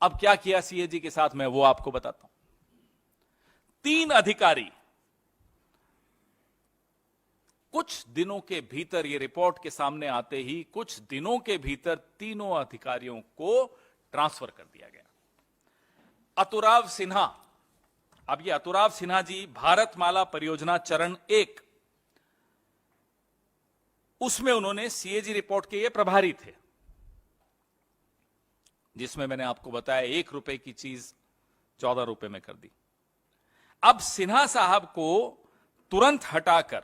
अब क्या किया सीएजी के साथ मैं वो आपको बताता हूं। 3 अधिकारी कुछ दिनों के भीतर, ये रिपोर्ट के सामने आते ही कुछ दिनों के भीतर तीनों अधिकारियों को ट्रांसफर कर दिया गया। अतुराव सिन्हा, अब ये अतुराव सिन्हा जी भारतमाला परियोजना चरण 1, उसमें उन्होंने सीएजी रिपोर्ट के ये प्रभारी थे, जिसमें मैंने आपको बताया 1 रुपए की चीज 14 रुपए में कर दी। अब सिन्हा साहब को तुरंत हटाकर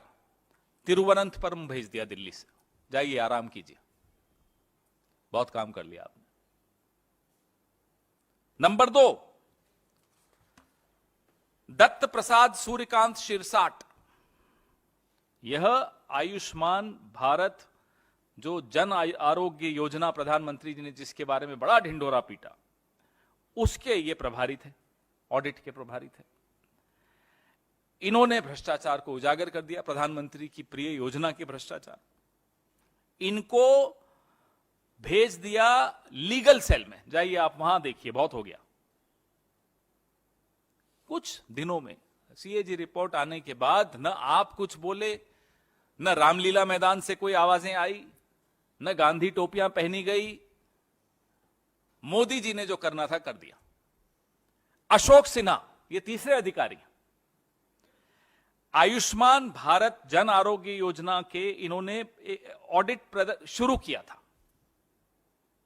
तिरुवनंतपुरम भेज दिया दिल्ली से, जाइए आराम कीजिए, बहुत काम कर लिया आपने। नंबर 2, दत्त प्रसाद सूर्यकांत शिरसाट, यह आयुष्मान भारत जो जन आरोग्य योजना प्रधानमंत्री जी ने जिसके बारे में बड़ा ढिंढोरा पीटा, उसके ये प्रभारी थे, ऑडिट के प्रभारी थे। इन्होंने भ्रष्टाचार को उजागर कर दिया, प्रधानमंत्री की प्रिय योजना के भ्रष्टाचार। इनको भेज दिया लीगल सेल में, जाइए आप वहां देखिए, बहुत हो गया। कुछ दिनों में सीएजी रिपोर्ट आने के बाद न आप कुछ बोले, न रामलीला मैदान से कोई आवाजें आई, न गांधी टोपियां पहनी गई। मोदी जी ने जो करना था कर दिया। अशोक सिन्हा, ये तीसरे अधिकारी, आयुष्मान भारत जन आरोग्य योजना के इन्होंने ऑडिट शुरू किया था।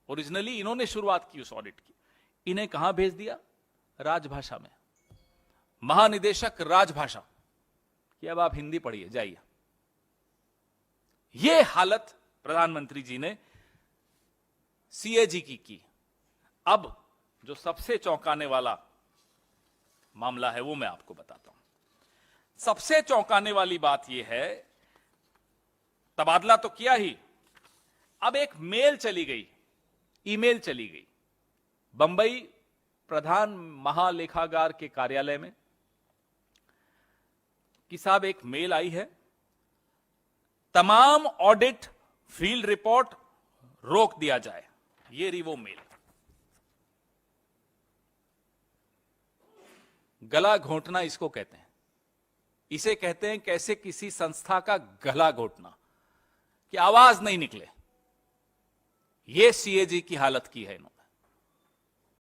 ओरिजिनली इन्होंने शुरुआत की उस ऑडिट की। इन्हें कहां भेज दिया? राजभाषा में, महानिदेशक राजभाषा कि अब आप हिंदी पढ़िए, जाइए। यह हालत प्रधानमंत्री जी ने सीएजी की। अब जो सबसे चौंकाने वाला मामला है वो मैं आपको बताता हूं। सबसे चौंकाने वाली बात यह है, तबादला तो किया ही, अब एक मेल चली गई, ईमेल चली गई बंबई प्रधान महालेखागार के कार्यालय में कि साहब एक मेल आई है, तमाम ऑडिट फील्ड रिपोर्ट रोक दिया जाए। ये रही वो मेल। गला घोंटना इसको कहते हैं। इसे कहते हैं कैसे किसी संस्था का गला घोंटना कि आवाज नहीं निकले। यह सीएजी की हालत की है इन्होंने।